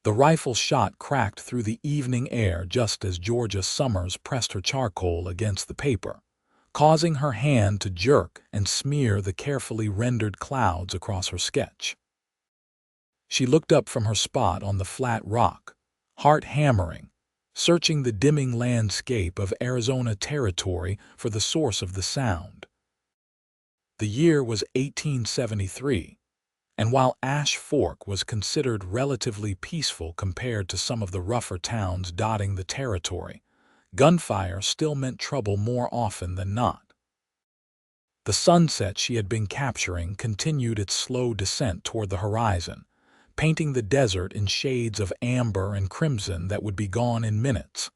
The rifle shot cracked through the evening air just as Georgia Summers pressed her charcoal against the paper, causing her hand to jerk and smear the carefully rendered clouds across her sketch. She looked up from her spot on the flat rock, heart hammering, searching the dimming landscape of Arizona Territory for the source of the sound. The year was 1873, and while Ash Fork was considered relatively peaceful compared to some of the rougher towns dotting the territory, gunfire still meant trouble more often than not. The sunset she had been capturing continued its slow descent toward the horizon, painting the desert in shades of amber and crimson that would be gone in minutes.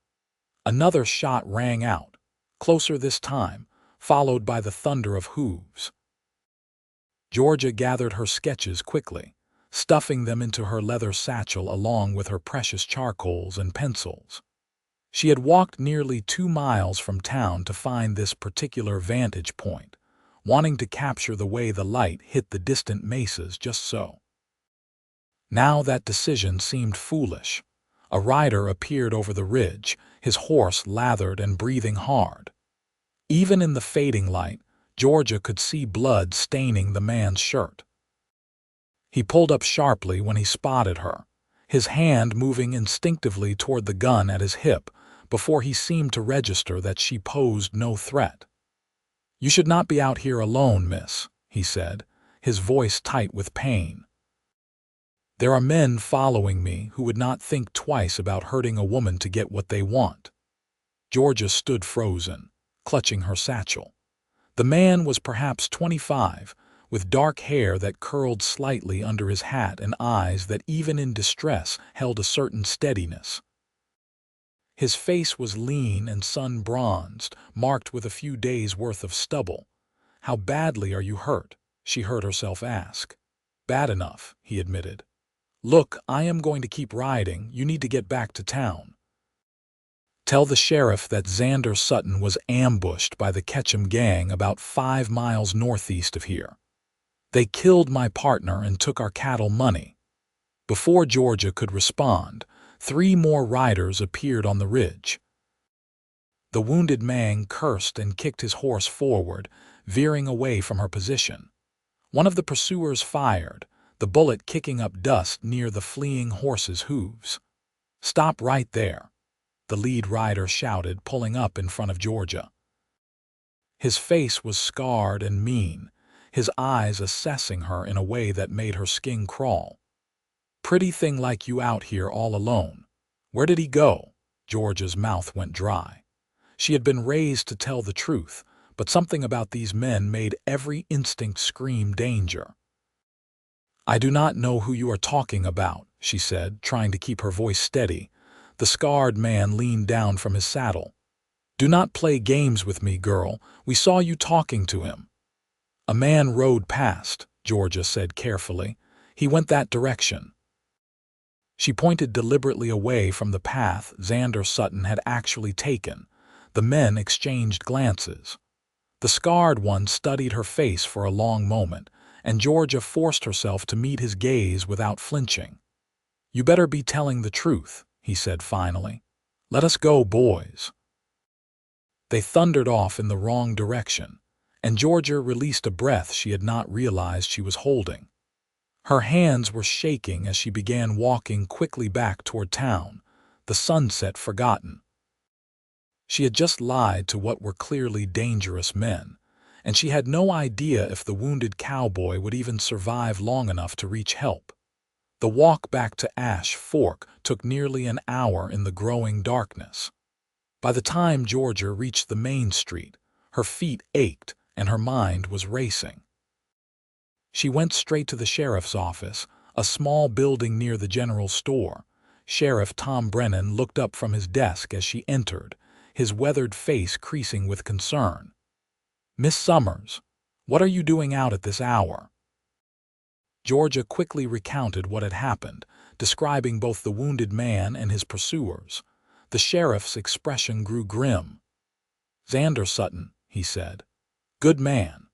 Another shot rang out, closer this time, followed by the thunder of hooves. Georgia gathered her sketches quickly, stuffing them into her leather satchel along with her precious charcoals and pencils. She had walked nearly 2 miles from town to find this particular vantage point, wanting to capture the way the light hit the distant mesas just so. Now that decision seemed foolish. A rider appeared over the ridge, his horse lathered and breathing hard. Even in the fading light, Georgia could see blood staining the man's shirt. He pulled up sharply when he spotted her, his hand moving instinctively toward the gun at his hip before he seemed to register that she posed no threat. "You should not be out here alone, miss," he said, his voice tight with pain. "There are men following me who would not think twice about hurting a woman to get what they want." Georgia stood frozen, clutching her satchel. The man was perhaps 25, with dark hair that curled slightly under his hat and eyes that even in distress held a certain steadiness. His face was lean and sun-bronzed, marked with a few days' worth of stubble. "How badly are you hurt?" she heard herself ask. "Bad enough," he admitted. "Look, I am going to keep riding. You need to get back to town. Tell the sheriff that Xander Sutton was ambushed by the Ketchum gang about 5 miles northeast of here. They killed my partner and took our cattle money." Before Georgia could respond, 3 more riders appeared on the ridge. The wounded man cursed and kicked his horse forward, veering away from her position. One of the pursuers fired, the bullet kicking up dust near the fleeing horse's hooves. "Stop right there," the lead rider shouted, pulling up in front of Georgia. His face was scarred and mean, his eyes assessing her in a way that made her skin crawl. "Pretty thing like you out here all alone. Where did he go?" Georgia's mouth went dry. She had been raised to tell the truth, but something about these men made every instinct scream danger. "I do not know who you are talking about," she said, trying to keep her voice steady. The scarred man leaned down from his saddle. "Do not play games with me, girl. We saw you talking to him." "A man rode past," Georgia said carefully. "He went that direction." She pointed deliberately away from the path Xander Sutton had actually taken. The men exchanged glances. The scarred one studied her face for a long moment, and Georgia forced herself to meet his gaze without flinching. "You better be telling the truth," he said finally. "Let us go, boys." They thundered off in the wrong direction, and Georgia released a breath she had not realized she was holding. Her hands were shaking as she began walking quickly back toward town, the sunset forgotten. She had just lied to what were clearly dangerous men, and she had no idea if the wounded cowboy would even survive long enough to reach help. The walk back to Ash Fork took nearly an hour in the growing darkness. By the time Georgia reached the main street, her feet ached and her mind was racing. She went straight to the sheriff's office, a small building near the general store. Sheriff Tom Brennan looked up from his desk as she entered, his weathered face creasing with concern. "Miss Summers, what are you doing out at this hour?" Georgia quickly recounted what had happened, describing both the wounded man and his pursuers. The sheriff's expression grew grim. "Xander Sutton," he said. "Good man.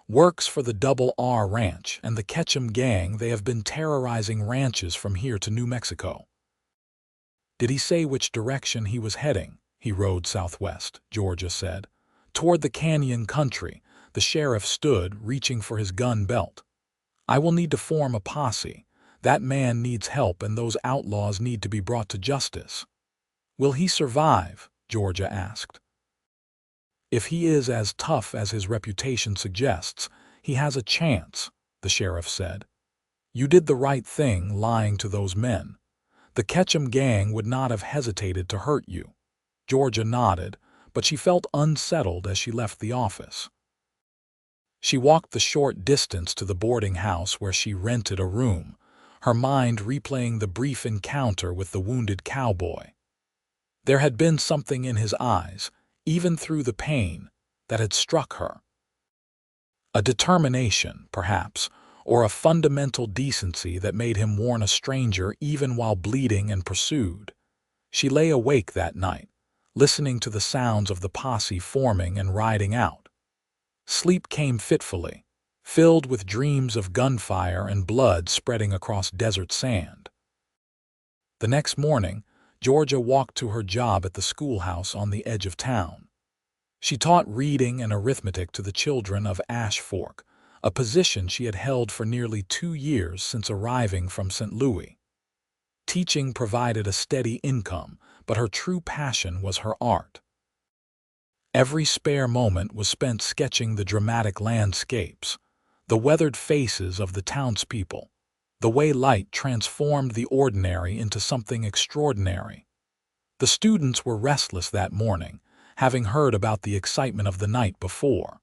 Works for the Double R Ranch and the Ketchum gang. They have been terrorizing ranches from here to New Mexico. Did he say which direction he was heading? He rode southwest, Georgia said. Toward the canyon country. The sheriff stood, reaching for his gun belt. I will need to form a posse. That man needs help and those outlaws need to be brought to justice. Will he survive? Georgia asked. If he is as tough as his reputation suggests, he has a chance, the sheriff said. You did the right thing lying to those men. The Ketchum gang would not have hesitated to hurt you. Georgia nodded, but she felt unsettled as she left the office. She walked the short distance to the boarding house where she rented a room, her mind replaying the brief encounter with the wounded cowboy. There had been something in his eyes, even through the pain, that had struck her. A determination, perhaps, or a fundamental decency that made him warn a stranger even while bleeding and pursued. She lay awake that night, listening to the sounds of the posse forming and riding out. Sleep came fitfully, filled with dreams of gunfire and blood spreading across desert sand. The next morning, Georgia walked to her job at the schoolhouse on the edge of town. She taught reading and arithmetic to the children of Ash Fork, a position she had held for nearly 2 years since arriving from St. Louis. Teaching provided a steady income, but her true passion was her art. Every spare moment was spent sketching the dramatic landscapes, the weathered faces of the townspeople, the way light transformed the ordinary into something extraordinary. The students were restless that morning, having heard about the excitement of the night before.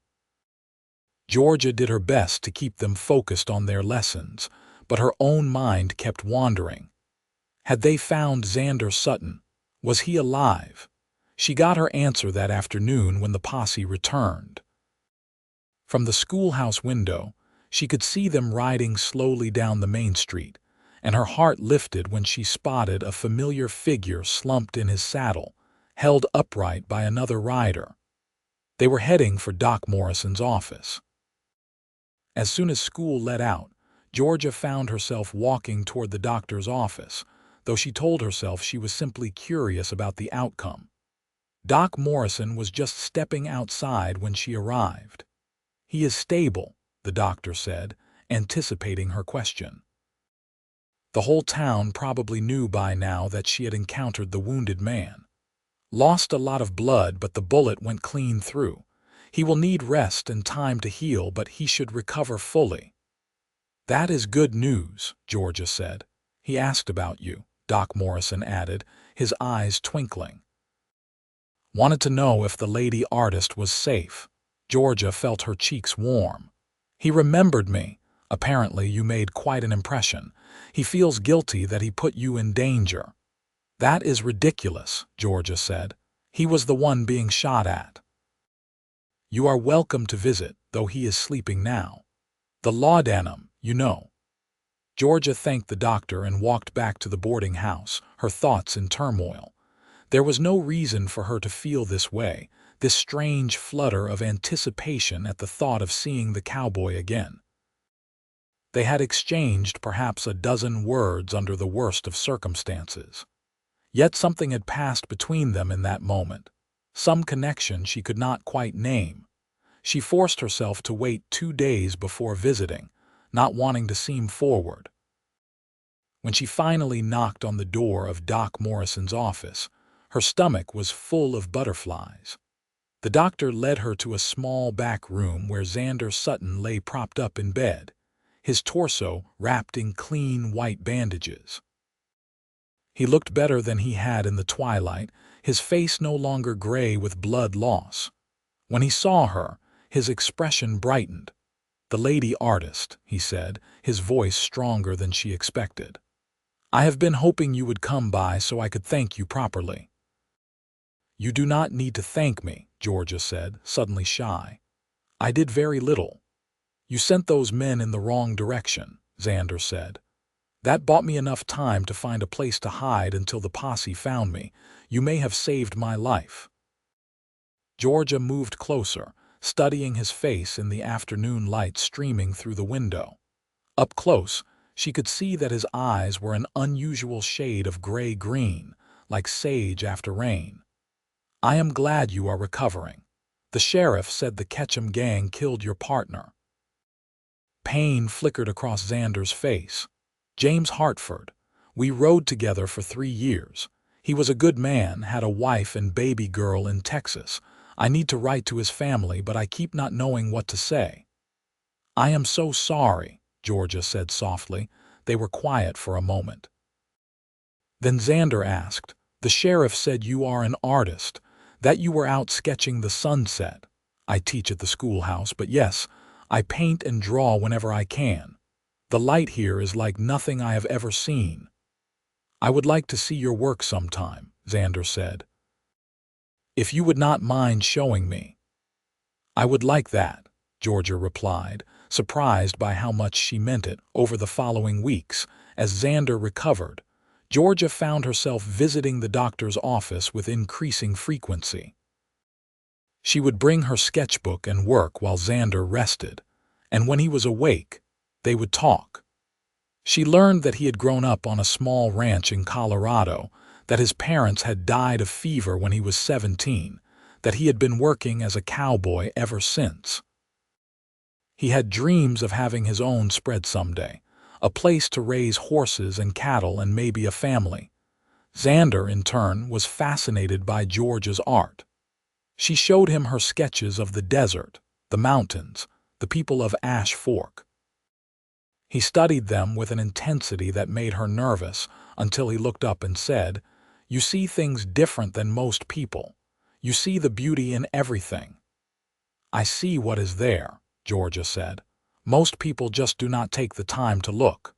Georgia did her best to keep them focused on their lessons, but her own mind kept wandering. Had they found Xander Sutton? Was he alive? She got her answer that afternoon when the posse returned. From the schoolhouse window, she could see them riding slowly down the main street, and her heart lifted when she spotted a familiar figure slumped in his saddle, held upright by another rider. They were heading for Doc Morrison's office. As soon as school let out, Georgia found herself walking toward the doctor's office, though she told herself she was simply curious about the outcome. Doc Morrison was just stepping outside when she arrived. He is stable, the doctor said, anticipating her question. The whole town probably knew by now that she had encountered the wounded man. Lost a lot of blood, but the bullet went clean through. He will need rest and time to heal, but he should recover fully. That is good news, Georgia said. He asked about you, Doc Morrison added, his eyes twinkling. Wanted to know if the lady artist was safe. Georgia felt her cheeks warm. He remembered me. Apparently you made quite an impression. He feels guilty that he put you in danger. That is ridiculous, Georgia said. He was the one being shot at. You are welcome to visit, though he is sleeping now. The laudanum, you know. Georgia thanked the doctor and walked back to the boarding house, her thoughts in turmoil. There was no reason for her to feel this way, this strange flutter of anticipation at the thought of seeing the cowboy again. They had exchanged perhaps a dozen words under the worst of circumstances. Yet something had passed between them in that moment, some connection she could not quite name. She forced herself to wait 2 days before visiting, not wanting to seem forward. When she finally knocked on the door of Doc Morrison's office, her stomach was full of butterflies. The doctor led her to a small back room where Xander Sutton lay propped up in bed, his torso wrapped in clean white bandages. He looked better than he had in the twilight, his face no longer gray with blood loss. When he saw her, his expression brightened. "The lady artist," he said, his voice stronger than she expected. "I have been hoping you would come by so I could thank you properly." "You do not need to thank me," Georgia said, suddenly shy. "I did very little." "You sent those men in the wrong direction," Xander said. "That bought me enough time to find a place to hide until the posse found me. You may have saved my life." Georgia moved closer, studying his face in the afternoon light streaming through the window. Up close, she could see that his eyes were an unusual shade of gray-green, like sage after rain. I am glad you are recovering. The sheriff said the Ketchum gang killed your partner. Pain flickered across Xander's face. James Hartford. We rode together for 3 years. He was a good man, had a wife and baby girl in Texas. I need to write to his family, but I keep not knowing what to say. I am so sorry, Georgia said softly. They were quiet for a moment. Then Xander asked, the sheriff said you are an artist, that you were out sketching the sunset. I teach at the schoolhouse, but yes, I paint and draw whenever I can. The light here is like nothing I have ever seen. I would like to see your work sometime, Xander said. If you would not mind showing me. I would like that, Georgia replied, surprised by how much she meant it. Over the following weeks, as Xander recovered, Georgia found herself visiting the doctor's office with increasing frequency. She would bring her sketchbook and work while Xander rested, and when he was awake, they would talk. She learned that he had grown up on a small ranch in Colorado, that his parents had died of fever when he was 17, that he had been working as a cowboy ever since. He had dreams of having his own spread someday, a place to raise horses and cattle and maybe a family. Xander, in turn, was fascinated by Georgia's art. She showed him her sketches of the desert, the mountains, the people of Ash Fork. He studied them with an intensity that made her nervous until he looked up and said, "You see things different than most people. You see the beauty in everything." "I see what is there," Georgia said. "Most people just do not take the time to look."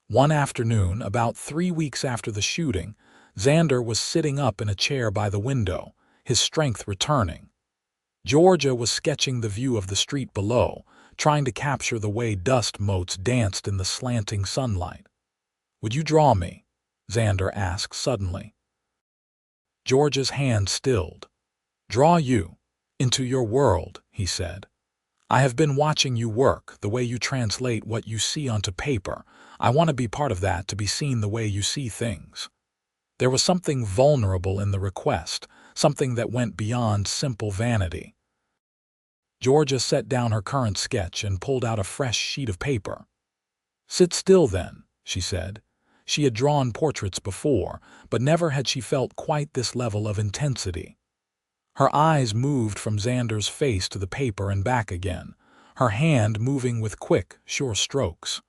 One afternoon, about 3 weeks after the shooting, Xander was sitting up in a chair by the window, his strength returning. Georgia was sketching the view of the street below, trying to capture the way dust motes danced in the slanting sunlight. "Would you draw me?" Xander asked suddenly. Georgia's hand stilled. "Draw you? Into your world," he said. "I have been watching you work, the way you translate what you see onto paper. I want to be part of that, to be seen the way you see things." There was something vulnerable in the request, something that went beyond simple vanity. Georgia set down her current sketch and pulled out a fresh sheet of paper. "Sit still then," she said. She had drawn portraits before, but never had she felt quite this level of intensity. Her eyes moved from Xander's face to the paper and back again, her hand moving with quick, sure strokes.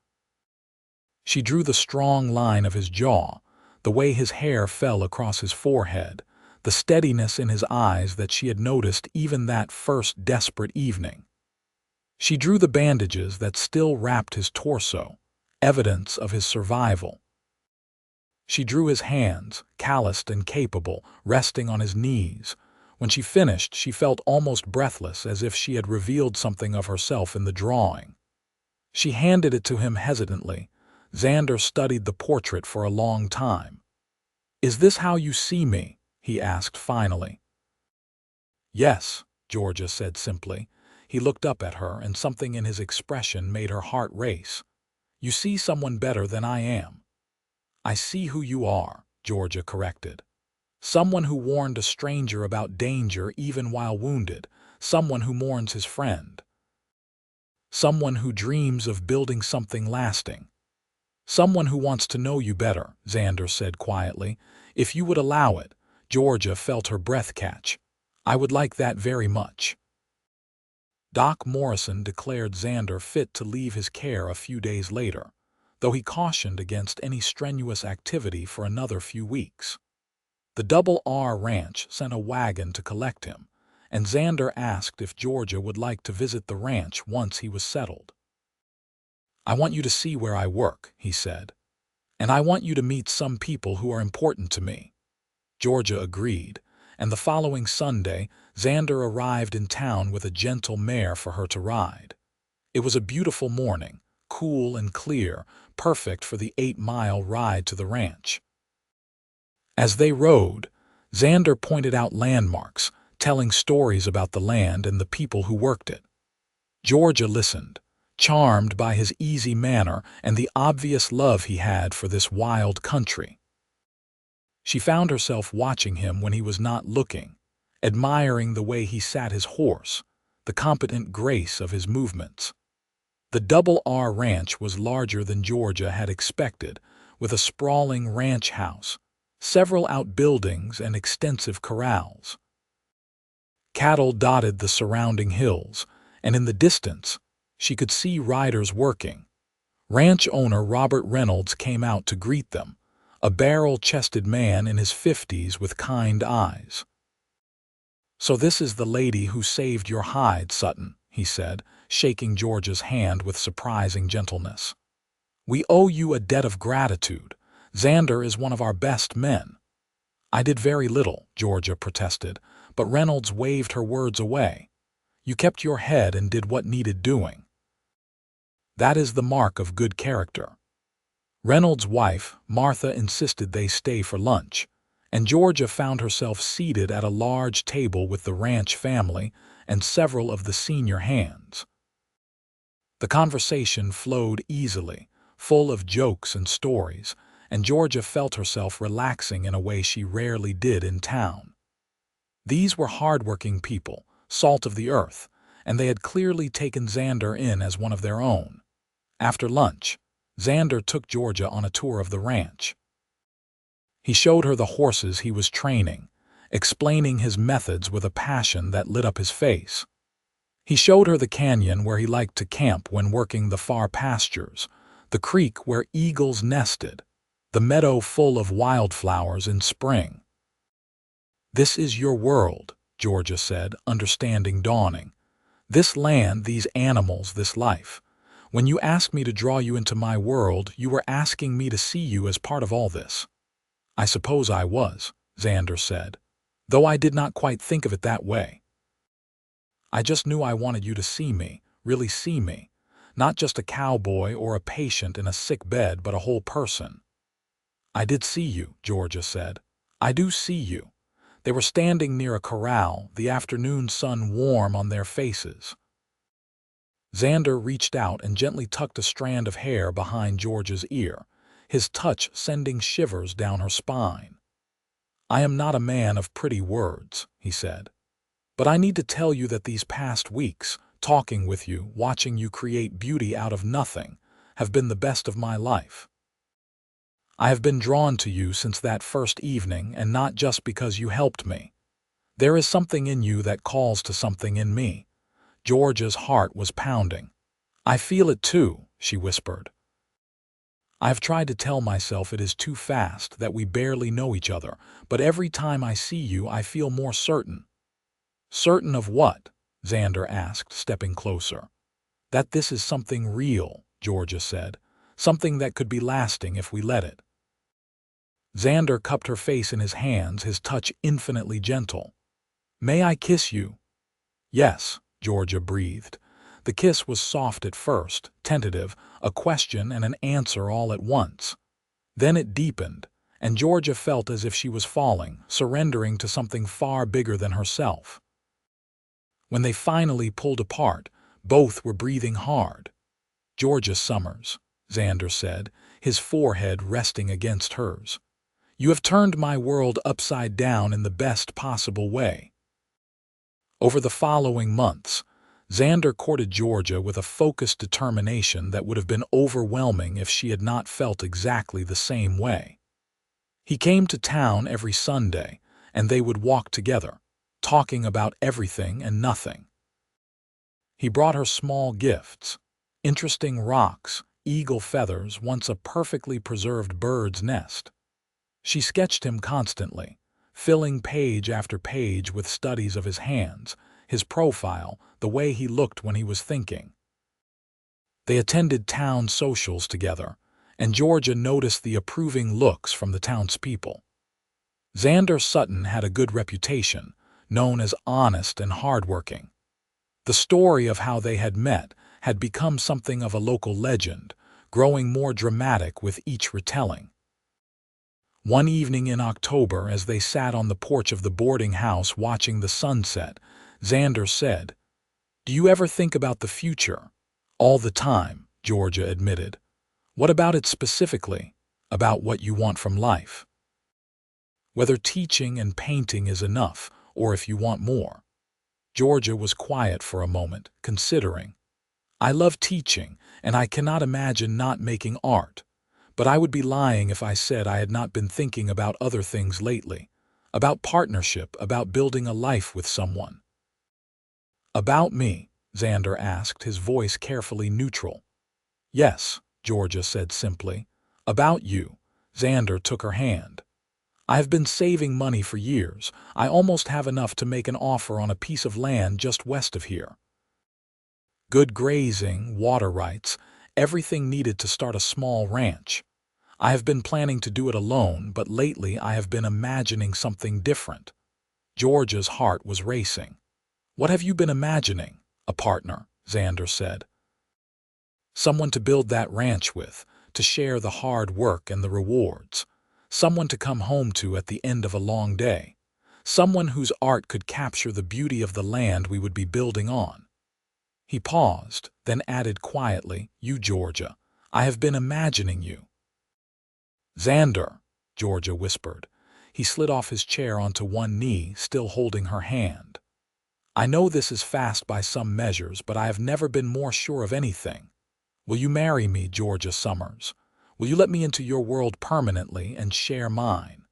She drew the strong line of his jaw, the way his hair fell across his forehead, the steadiness in his eyes that she had noticed even that first desperate evening. She drew the bandages that still wrapped his torso, evidence of his survival. She drew his hands, calloused and capable, resting on his knees. When she finished, she felt almost breathless, as if she had revealed something of herself in the drawing. She handed it to him hesitantly. Xander studied the portrait for a long time. "Is this how you see me?" he asked finally. "Yes," Georgia said simply. He looked up at her, and something in his expression made her heart race. "You see someone better than I am." "I see who you are," Georgia corrected. "Someone who warned a stranger about danger even while wounded, someone who mourns his friend. Someone who dreams of building something lasting. Someone who wants to know you better," Xander said quietly. "If you would allow it." Georgia felt her breath catch. "I would like that very much." Doc Morrison declared Xander fit to leave his care a few days later, though he cautioned against any strenuous activity for another few weeks. The Double R Ranch sent a wagon to collect him, and Xander asked if Georgia would like to visit the ranch once he was settled. "I want you to see where I work," he said, "and I want you to meet some people who are important to me." Georgia agreed, and the following Sunday, Xander arrived in town with a gentle mare for her to ride. It was a beautiful morning, cool and clear, perfect for the 8-mile ride to the ranch. As they rode, Xander pointed out landmarks, telling stories about the land and the people who worked it. Georgia listened, charmed by his easy manner and the obvious love he had for this wild country. She found herself watching him when he was not looking, admiring the way he sat his horse, the competent grace of his movements. The Double R Ranch was larger than Georgia had expected, with a sprawling ranch house, several outbuildings, and extensive corrals. Cattle dotted the surrounding hills, and in the distance, she could see riders working. Ranch owner Robert Reynolds came out to greet them, a barrel-chested man in his 50s with kind eyes. "So this is the lady who saved your hide, Sutton," he said, shaking Georgia's hand with surprising gentleness. "We owe you a debt of gratitude. Xander is one of our best men." "I did very little," Georgia protested, but Reynolds waved her words away. "You kept your head and did what needed doing. That is the mark of good character." Reynolds' wife, Martha, insisted they stay for lunch, and Georgia found herself seated at a large table with the ranch family and several of the senior hands. The conversation flowed easily, full of jokes and stories, and Georgia felt herself relaxing in a way she rarely did in town. These were hard-working people, salt of the earth, and they had clearly taken Xander in as one of their own. After lunch, Xander took Georgia on a tour of the ranch. He showed her the horses he was training, explaining his methods with a passion that lit up his face. He showed her the canyon where he liked to camp when working the far pastures, the creek where eagles nested, the meadow full of wildflowers in spring. "This is your world," Georgia said, understanding dawning. "This land, these animals, this life. When you asked me to draw you into my world, you were asking me to see you as part of all this." "I suppose I was," Xander said, "though I did not quite think of it that way. I just knew I wanted you to see me, really see me, not just a cowboy or a patient in a sick bed, but a whole person." "I did see you," Georgia said. "I do see you." They were standing near a corral, the afternoon sun warm on their faces. Xander reached out and gently tucked a strand of hair behind Georgia's ear, his touch sending shivers down her spine. "I am not a man of pretty words," he said, "but I need to tell you that these past weeks, talking with you, watching you create beauty out of nothing, have been the best of my life. I have been drawn to you since that first evening, and not just because you helped me. There is something in you that calls to something in me." Georgia's heart was pounding. "I feel it too," she whispered. "I have tried to tell myself it is too fast, that we barely know each other, but every time I see you I feel more certain." "Certain of what?" Xander asked, stepping closer. "That this is something real," Georgia said, "something that could be lasting if we let it." Xander cupped her face in his hands, his touch infinitely gentle. "May I kiss you?" "Yes," Georgia breathed. The kiss was soft at first, tentative, a question and an answer all at once. Then it deepened, and Georgia felt as if she was falling, surrendering to something far bigger than herself. When they finally pulled apart, both were breathing hard. "Georgia Summers," Xander said, his forehead resting against hers. "You have turned my world upside down in the best possible way." Over the following months, Xander courted Georgia with a focused determination that would have been overwhelming if she had not felt exactly the same way. He came to town every Sunday, and they would walk together, talking about everything and nothing. He brought her small gifts, interesting rocks, eagle feathers, once a perfectly preserved bird's nest. She sketched him constantly, filling page after page with studies of his hands, his profile, the way he looked when he was thinking. They attended town socials together, and Georgia noticed the approving looks from the townspeople. Xander Sutton had a good reputation, known as honest and hardworking. The story of how they had met had become something of a local legend, growing more dramatic with each retelling. One evening in October, as they sat on the porch of the boarding house watching the sunset, Xander said, "Do you ever think about the future?" "All the time," Georgia admitted. "What about it specifically? About what you want from life?" Whether teaching and painting is enough, or if you want more. Georgia was quiet for a moment, considering. I love teaching, and I cannot imagine not making art. But I would be lying if I said I had not been thinking about other things lately. About partnership, about building a life with someone. About me? Xander asked, his voice carefully neutral. Yes, Georgia said simply. About you. Xander took her hand. I have been saving money for years. I almost have enough to make an offer on a piece of land just west of here. Good grazing, water rights, everything needed to start a small ranch. I have been planning to do it alone, but lately I have been imagining something different. Georgia's heart was racing. What have you been imagining? A partner, Xander said. Someone to build that ranch with, to share the hard work and the rewards. Someone to come home to at the end of a long day. Someone whose art could capture the beauty of the land we would be building on. He paused, then added quietly, You, Georgia, I have been imagining you. Xander, Georgia whispered. He slid off his chair onto one knee, still holding her hand. I know this is fast by some measures, but I have never been more sure of anything. Will you marry me, Georgia Summers? Will you let me into your world permanently and share mine?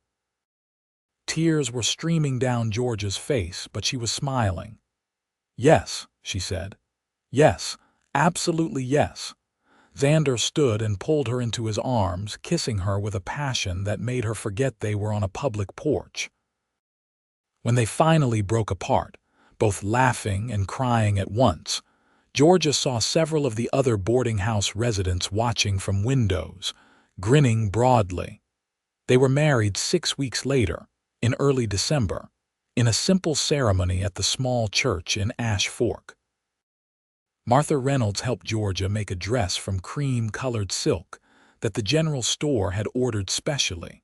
Tears were streaming down Georgia's face, but she was smiling. Yes, she said. Yes, absolutely yes. Xander stood and pulled her into his arms, kissing her with a passion that made her forget they were on a public porch. When they finally broke apart, both laughing and crying at once, Georgia saw several of the other boarding house residents watching from windows, grinning broadly. They were married 6 weeks later, in early December, in a simple ceremony at the small church in Ash Fork. Martha Reynolds helped Georgia make a dress from cream-colored silk that the general store had ordered specially.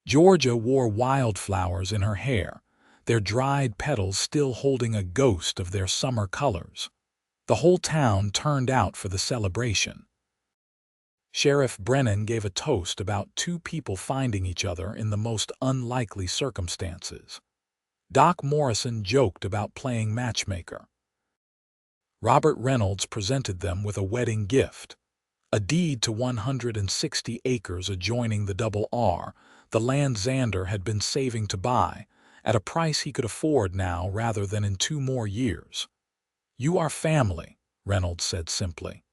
Georgia wore wildflowers in her hair, their dried petals still holding a ghost of their summer colors. The whole town turned out for the celebration. Sheriff Brennan gave a toast about two people finding each other in the most unlikely circumstances. Doc Morrison joked about playing matchmaker. Robert Reynolds presented them with a wedding gift, a deed to 160 acres adjoining the Double R, the land Xander had been saving to buy, at a price he could afford now rather than in 2 more years. You are family, Reynolds said simply,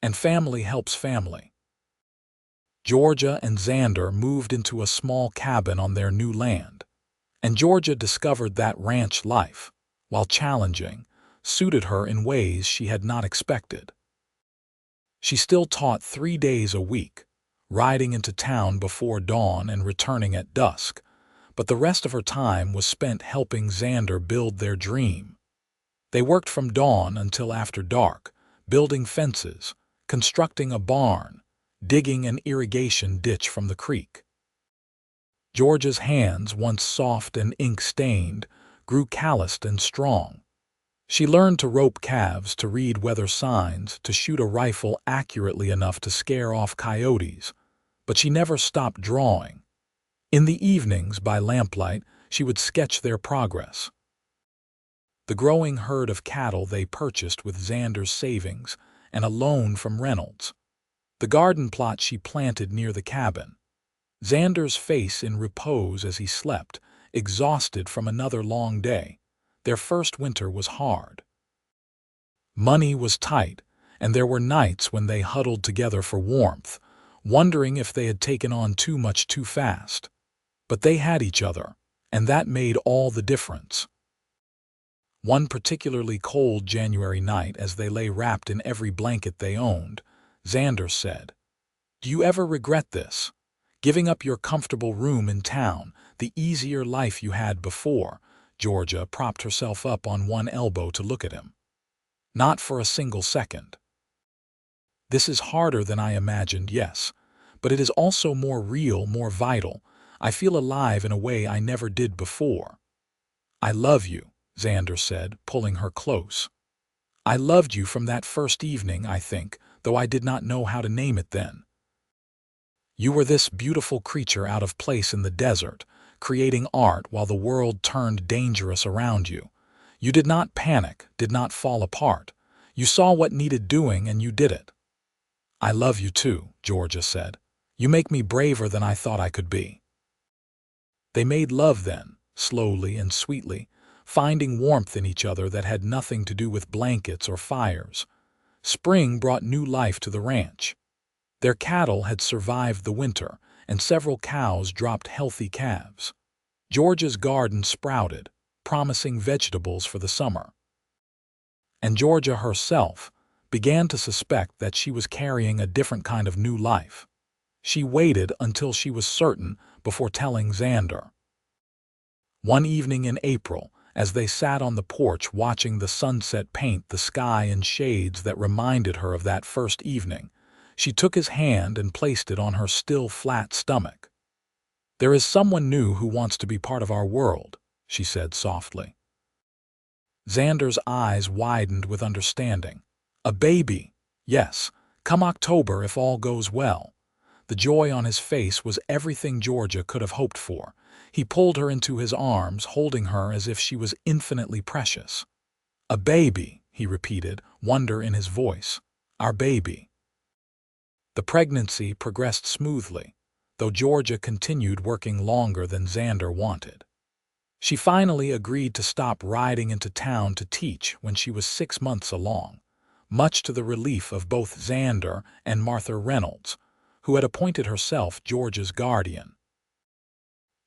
and family helps family. Georgia and Xander moved into a small cabin on their new land, and Georgia discovered that ranch life, while challenging, suited her in ways she had not expected. She still taught 3 days a week, riding into town before dawn and returning at dusk, but the rest of her time was spent helping Xander build their dream. They worked from dawn until after dark, building fences, constructing a barn, digging an irrigation ditch from the creek. Georgia's hands, once soft and ink-stained, grew calloused and strong. She learned to rope calves, to read weather signs, to shoot a rifle accurately enough to scare off coyotes, but she never stopped drawing. In the evenings, by lamplight, she would sketch their progress. The growing herd of cattle they purchased with Xander's savings and a loan from Reynolds. The garden plot she planted near the cabin. Xander's face in repose as he slept, exhausted from another long day. Their first winter was hard. Money was tight, and there were nights when they huddled together for warmth, wondering if they had taken on too much too fast. But they had each other, and that made all the difference. One particularly cold January night, as they lay wrapped in every blanket they owned, Xander said, "Do you ever regret this? Giving up your comfortable room in town, the easier life you had before?" Georgia propped herself up on one elbow to look at him. Not for a single second. This is harder than I imagined, yes, but it is also more real, more vital. I feel alive in a way I never did before. I love you, Xander said, pulling her close. I loved you from that first evening, I think, though I did not know how to name it then. You were this beautiful creature out of place in the desert, creating art while the world turned dangerous around you. You did not panic, did not fall apart. You saw what needed doing and you did it. I love you too, Georgia said. You make me braver than I thought I could be. They made love then, slowly and sweetly, finding warmth in each other that had nothing to do with blankets or fires. Spring brought new life to the ranch. Their cattle had survived the winter, and several cows dropped healthy calves. Georgia's garden sprouted, promising vegetables for the summer. And Georgia herself began to suspect that she was carrying a different kind of new life. She waited until she was certain before telling Xander. One evening in April, as they sat on the porch watching the sunset paint the sky in shades that reminded her of that first evening, she took his hand and placed it on her still flat stomach. "There is someone new who wants to be part of our world," she said softly. Xander's eyes widened with understanding. "A baby, yes, come October if all goes well." The joy on his face was everything Georgia could have hoped for. He pulled her into his arms, holding her as if she was infinitely precious. "A baby," he repeated, wonder in his voice. "Our baby." The pregnancy progressed smoothly, though Georgia continued working longer than Xander wanted. She finally agreed to stop riding into town to teach when she was 6 months along, much to the relief of both Xander and Martha Reynolds, who had appointed herself Georgia's guardian.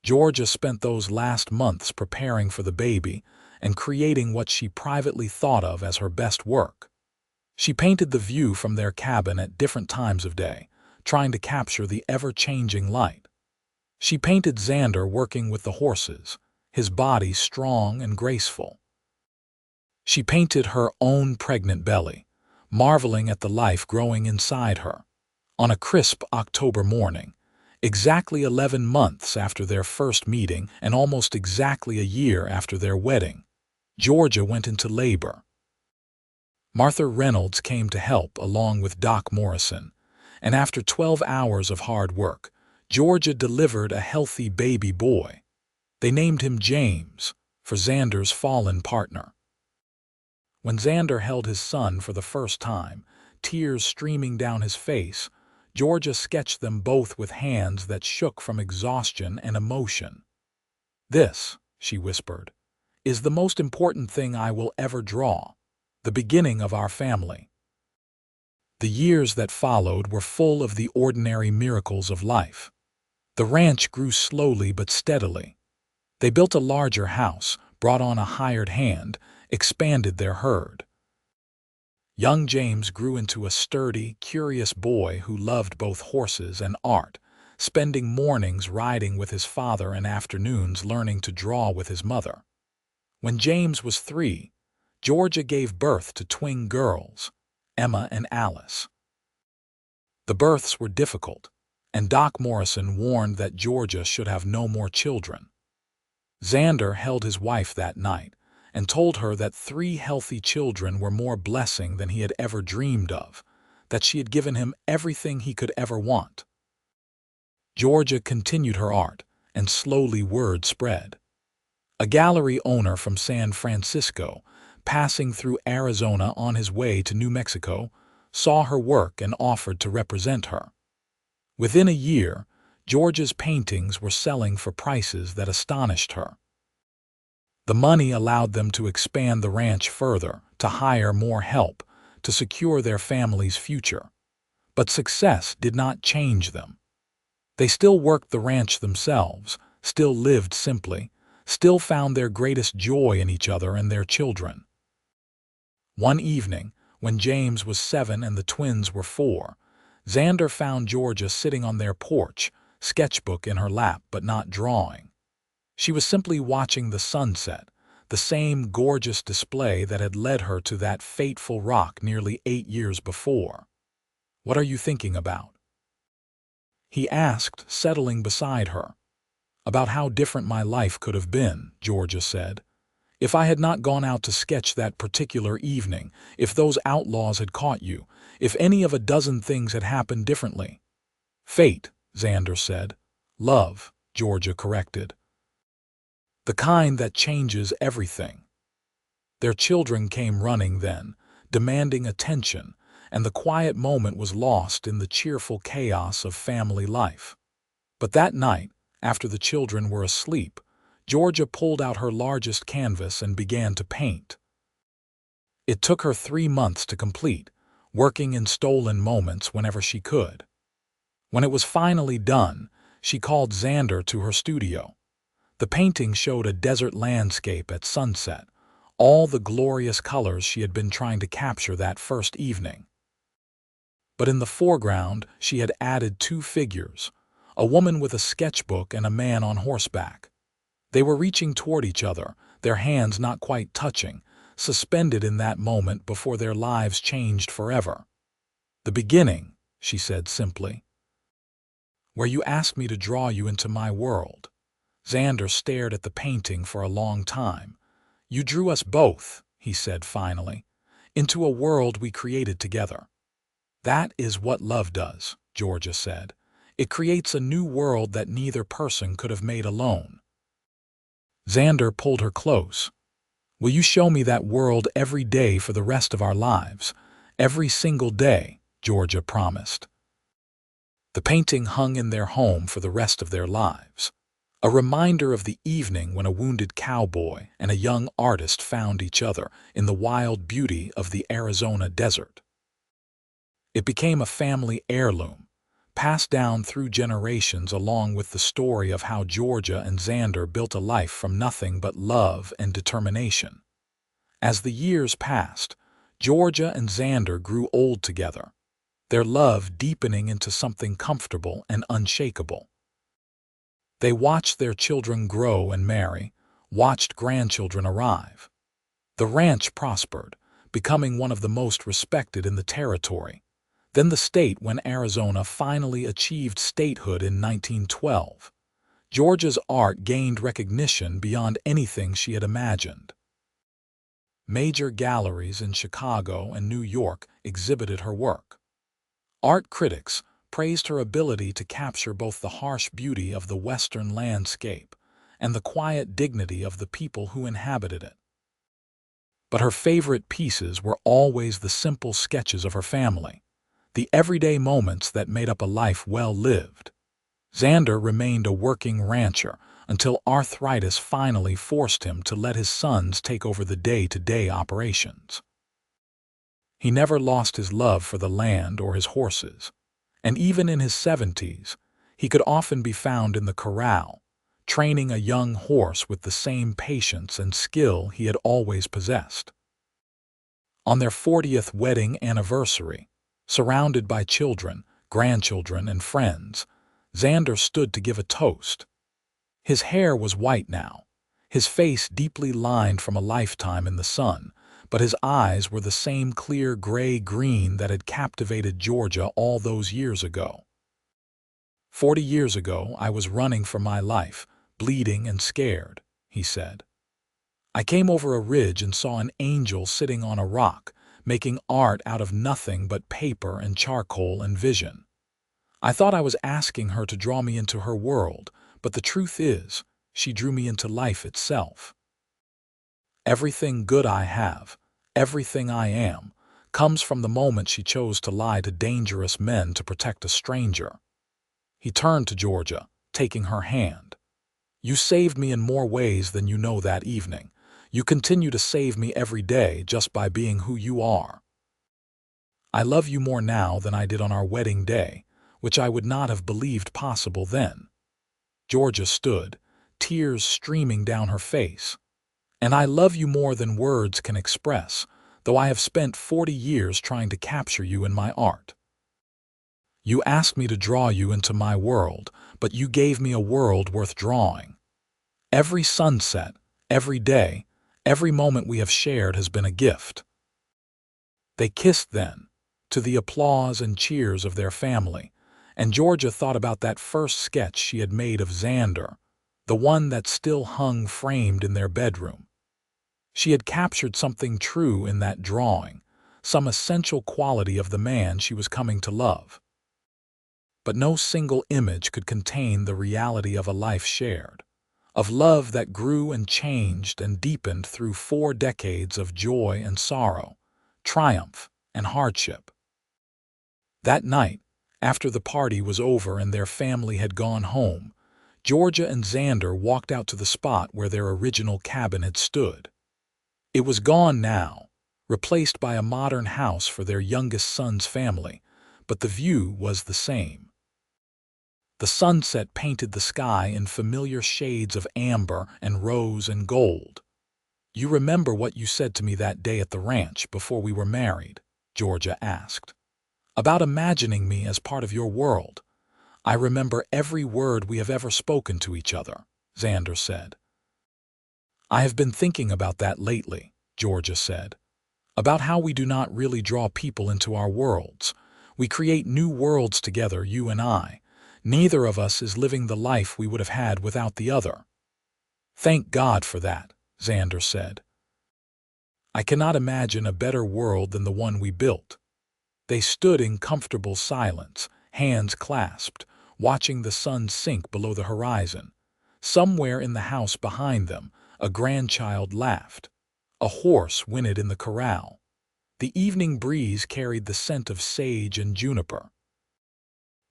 Georgia spent those last months preparing for the baby and creating what she privately thought of as her best work. She painted the view from their cabin at different times of day, trying to capture the ever-changing light. She painted Xander working with the horses, his body strong and graceful. She painted her own pregnant belly, marveling at the life growing inside her. On a crisp October morning, exactly 11 months after their first meeting and almost exactly a year after their wedding, Georgia went into labor. Martha Reynolds came to help along with Doc Morrison, and after 12 hours of hard work, Georgia delivered a healthy baby boy. They named him James, for Xander's fallen partner. When Xander held his son for the first time, tears streaming down his face, Georgia sketched them both with hands that shook from exhaustion and emotion. "This," she whispered, "is the most important thing I will ever draw, the beginning of our family." The years that followed were full of the ordinary miracles of life. The ranch grew slowly but steadily. They built a larger house, brought on a hired hand, expanded their herd. Young James grew into a sturdy, curious boy who loved both horses and art, spending mornings riding with his father and afternoons learning to draw with his mother. When James was 3, Georgia gave birth to twin girls, Emma and Alice. The births were difficult, and Doc Morrison warned that Georgia should have no more children. Xander held his wife that night and told her that 3 healthy children were more blessing than he had ever dreamed of, that she had given him everything he could ever want. Georgia continued her art, and slowly word spread. A gallery owner from San Francisco, passing through Arizona on his way to New Mexico, saw her work and offered to represent her. Within a year, Georgia's paintings were selling for prices that astonished her. The money allowed them to expand the ranch further, to hire more help, to secure their family's future. But success did not change them. They still worked the ranch themselves, still lived simply, still found their greatest joy in each other and their children. One evening, when James was 7 and the twins were 4, Xander found Georgia sitting on their porch, sketchbook in her lap but not drawing. She was simply watching the sunset, the same gorgeous display that had led her to that fateful rock nearly 8 years before. "What are you thinking about?" he asked, settling beside her. "About how different my life could have been," Georgia said. "If I had not gone out to sketch that particular evening, if those outlaws had caught you, if any of a dozen things had happened differently." "Fate," Xander said. "Love," Georgia corrected. the kind that changes everything. Their children came running then, demanding attention, and the quiet moment was lost in the cheerful chaos of family life. But that night, after the children were asleep, Georgia pulled out her largest canvas and began to paint. It took her 3 months to complete, working in stolen moments whenever she could. When it was finally done, she called Xander to her studio. The painting showed a desert landscape at sunset, all the glorious colors she had been trying to capture that first evening. But in the foreground, she had added 2 figures, a woman with a sketchbook and a man on horseback. They were reaching toward each other, their hands not quite touching, suspended in that moment before their lives changed forever. "The beginning," she said simply, "where you asked me to draw you into my world." Xander stared at the painting for a long time. "You drew us both," he said finally, "into a world we created together." "That is what love does," Georgia said. "It creates a new world that neither person could have made alone." Xander pulled her close. "Will you show me that world every day for the rest of our lives? Every single day," Georgia promised. The painting hung in their home for the rest of their lives, a reminder of the evening when a wounded cowboy and a young artist found each other in the wild beauty of the Arizona desert. It became a family heirloom, passed down through generations along with the story of how Georgia and Xander built a life from nothing but love and determination. As the years passed, Georgia and Xander grew old together, their love deepening into something comfortable and unshakable. They watched their children grow and marry, watched grandchildren arrive. The ranch prospered, becoming one of the most respected in the territory. Then the state when Arizona finally achieved statehood in 1912. Georgia's art gained recognition beyond anything she had imagined. Major galleries in Chicago and New York exhibited her work. Art critics praised her ability to capture both the harsh beauty of the western landscape and the quiet dignity of the people who inhabited it. But her favorite pieces were always the simple sketches of her family, the everyday moments that made up a life well lived. Xander remained a working rancher until arthritis finally forced him to let his sons take over the day-to-day operations. He never lost his love for the land or his horses, and even in his 70s, he could often be found in the corral, training a young horse with the same patience and skill he had always possessed. On their 40th wedding anniversary, surrounded by children, grandchildren, and friends, Xander stood to give a toast. His hair was white now, his face deeply lined from a lifetime in the sun, but his eyes were the same clear gray-green that had captivated Georgia all those years ago. 40 years ago, I was running for my life, bleeding and scared, he said. I came over a ridge and saw an angel sitting on a rock, making art out of nothing but paper and charcoal and vision. I thought I was asking her to draw me into her world, but the truth is, she drew me into life itself. Everything good I have, everything I am, comes from the moment she chose to lie to dangerous men to protect a stranger. He turned to Georgia, taking her hand. You saved me in more ways than you know that evening. You continue to save me every day just by being who you are. I love you more now than I did on our wedding day, which I would not have believed possible then. Georgia stood, tears streaming down her face. And I love you more than words can express, though I have spent 40 years trying to capture you in my art. You asked me to draw you into my world, but you gave me a world worth drawing. Every sunset, every day, every moment we have shared has been a gift. They kissed then, to the applause and cheers of their family, and Georgia thought about that first sketch she had made of Xander, the one that still hung framed in their bedroom. She had captured something true in that drawing, some essential quality of the man she was coming to love. But no single image could contain the reality of a life shared, of love that grew and changed and deepened through 4 decades of joy and sorrow, triumph and hardship. That night, after the party was over and their family had gone home, Georgia and Xander walked out to the spot where their original cabin had stood. It was gone now, replaced by a modern house for their youngest son's family, but the view was the same. The sunset painted the sky in familiar shades of amber and rose and gold. "You remember what you said to me that day at the ranch before we were married?" Georgia asked. "About imagining me as part of your world." "I remember every word we have ever spoken to each other," Xander said. "I have been thinking about that lately," Georgia said. "About how we do not really draw people into our worlds. We create new worlds together, you and I. Neither of us is living the life we would have had without the other." "Thank God for that," Xander said. "I cannot imagine a better world than the one we built." They stood in comfortable silence, hands clasped, watching the sun sink below the horizon. Somewhere in the house behind them, a grandchild laughed. A horse whinnied in the corral. The evening breeze carried the scent of sage and juniper.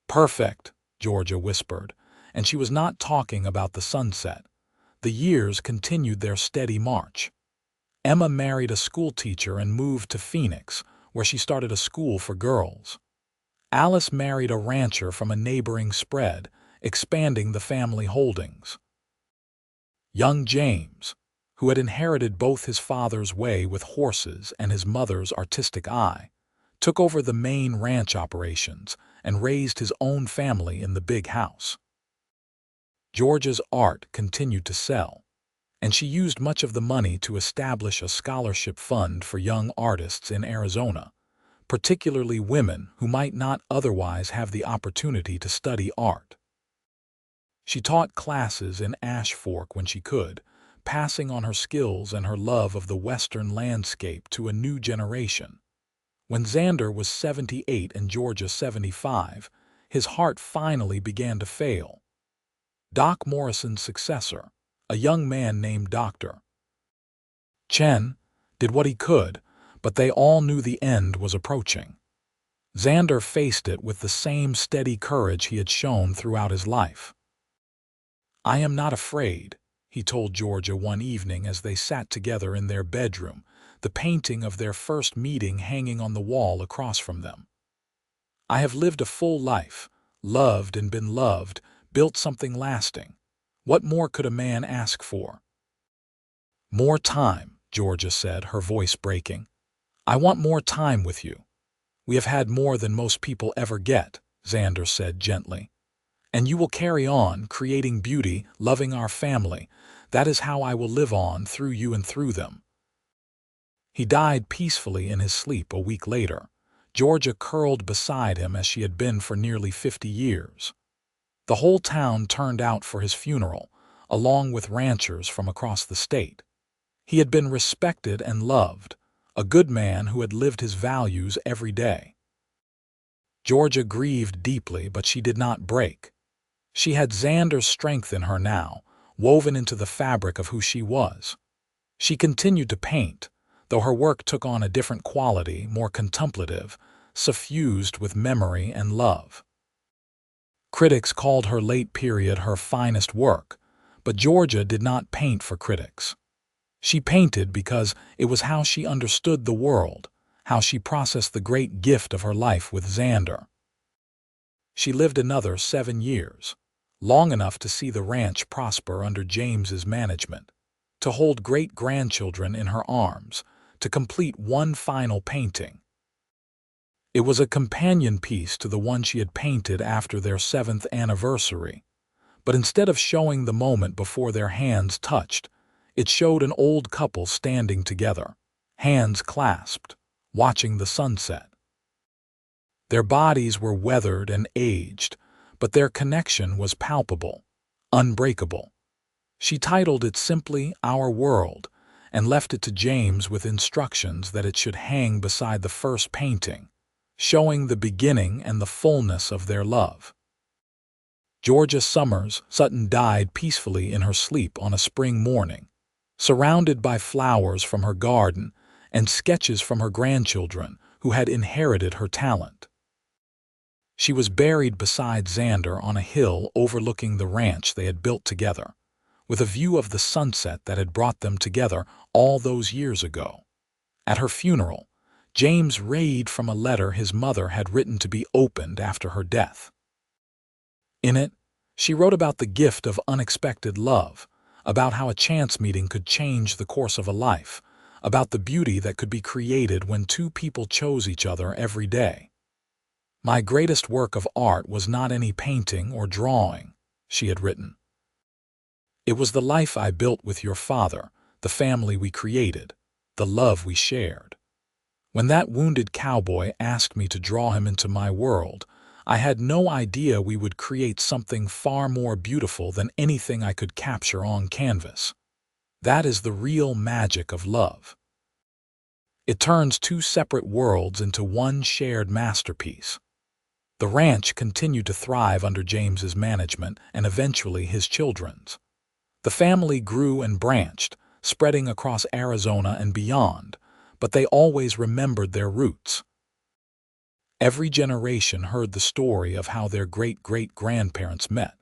"Perfect," Georgia whispered, and she was not talking about the sunset. The years continued their steady march. Emma married a schoolteacher and moved to Phoenix, where she started a school for girls. Alice married a rancher from a neighboring spread, expanding the family holdings. Young James, who had inherited both his father's way with horses and his mother's artistic eye, took over the main ranch operations and raised his own family in the big house. Georgia's art continued to sell, and she used much of the money to establish a scholarship fund for young artists in Arizona, particularly women who might not otherwise have the opportunity to study art. She taught classes in Ash Fork when she could, passing on her skills and her love of the Western landscape to a new generation. When Xander was 78 and Georgia 75, his heart finally began to fail. Doc Morrison's successor, a young man named Dr. Chen, did what he could, but they all knew the end was approaching. Xander faced it with the same steady courage he had shown throughout his life. "I am not afraid," he told Georgia one evening as they sat together in their bedroom, the painting of their first meeting hanging on the wall across from them. "I have lived a full life, loved and been loved, built something lasting. What more could a man ask for?" "More time," Georgia said, her voice breaking. "I want more time with you." "We have had more than most people ever get," Xander said gently. "And you will carry on, creating beauty, loving our family. That is how I will live on through you and through them." He died peacefully in his sleep a week later, Georgia curled beside him as she had been for nearly 50 years. The whole town turned out for his funeral, along with ranchers from across the state. He had been respected and loved, a good man who had lived his values every day. Georgia grieved deeply, but she did not break. She had Xander's strength in her now, woven into the fabric of who she was. She continued to paint, though her work took on a different quality, more contemplative, suffused with memory and love. Critics called her late period her finest work, but Georgia did not paint for critics. She painted because it was how she understood the world, how she processed the great gift of her life with Xander. She lived another 7 years, long enough to see the ranch prosper under James's management, to hold great-grandchildren in her arms, to complete one final painting. It was a companion piece to the one she had painted after their 7th anniversary, but instead of showing the moment before their hands touched, it showed an old couple standing together, hands clasped, watching the sunset. Their bodies were weathered and aged, but their connection was palpable, unbreakable. She titled it simply Our World and left it to James with instructions that it should hang beside the first painting, showing the beginning and the fullness of their love. Georgia Sutton died peacefully in her sleep on a spring morning, surrounded by flowers from her garden and sketches from her grandchildren who had inherited her talent. She was buried beside Xander on a hill overlooking the ranch they had built together, with a view of the sunset that had brought them together all those years ago. At her funeral, James read from a letter his mother had written to be opened after her death. In it, she wrote about the gift of unexpected love, about how a chance meeting could change the course of a life, about the beauty that could be created when two people chose each other every day. "My greatest work of art was not any painting or drawing," she had written. "It was the life I built with your father, the family we created, the love we shared. When that wounded cowboy asked me to draw him into my world, I had no idea we would create something far more beautiful than anything I could capture on canvas. That is the real magic of love. It turns two separate worlds into one shared masterpiece." The ranch continued to thrive under James's management and eventually his children's. The family grew and branched, spreading across Arizona and beyond, but they always remembered their roots. Every generation heard the story of how their great-great-grandparents met,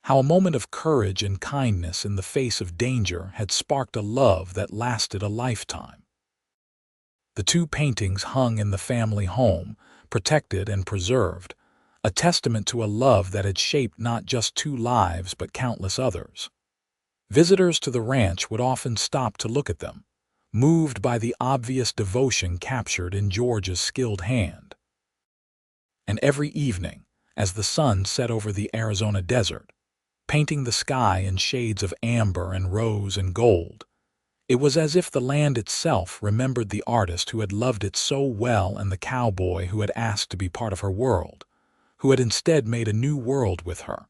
how a moment of courage and kindness in the face of danger had sparked a love that lasted a lifetime. The two paintings hung in the family home, protected and preserved, a testament to a love that had shaped not just two lives but countless others. Visitors to the ranch would often stop to look at them, moved by the obvious devotion captured in Georgia's skilled hand. And every evening, as the sun set over the Arizona desert, painting the sky in shades of amber and rose and gold, it was as if the land itself remembered the artist who had loved it so well and the cowboy who had asked to be part of her world, who had instead made a new world with her,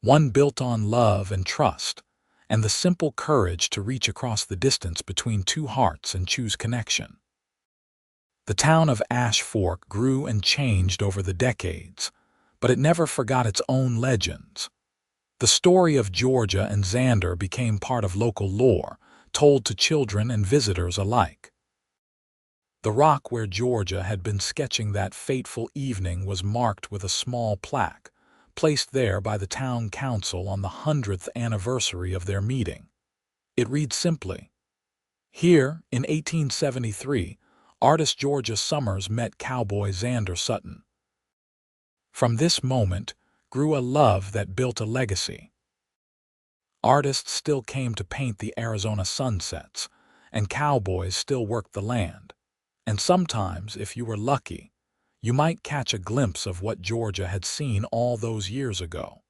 one built on love and trust, and the simple courage to reach across the distance between two hearts and choose connection. The town of Ash Fork grew and changed over the decades, but it never forgot its own legends. The story of Georgia and Xander became part of local lore, told to children and visitors alike. The rock where Georgia had been sketching that fateful evening was marked with a small plaque, placed there by the town council on the 100th anniversary of their meeting. It reads simply, "Here, in 1873, artist Georgia Summers met cowboy Xander Sutton. From this moment grew a love that built a legacy." Artists still came to paint the Arizona sunsets, and cowboys still worked the land. And sometimes, if you were lucky, you might catch a glimpse of what Georgia had seen all those years ago.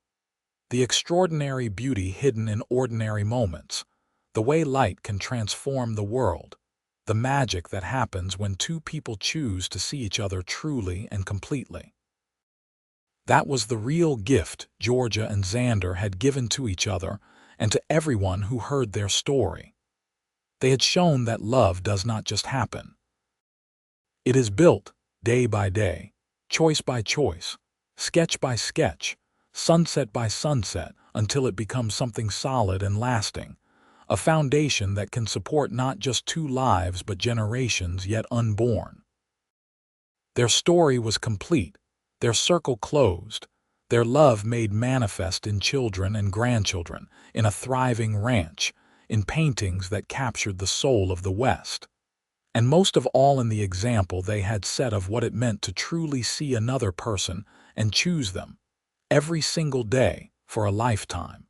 The extraordinary beauty hidden in ordinary moments, the way light can transform the world, the magic that happens when two people choose to see each other truly and completely. That was the real gift Georgia and Xander had given to each other and to everyone who heard their story. They had shown that love does not just happen. It is built day by day, choice by choice, sketch by sketch, sunset by sunset, until it becomes something solid and lasting, a foundation that can support not just two lives but generations yet unborn. Their story was complete, their circle closed, their love made manifest in children and grandchildren, in a thriving ranch, in paintings that captured the soul of the West, and most of all in the example they had set of what it meant to truly see another person and choose them, every single day, for a lifetime.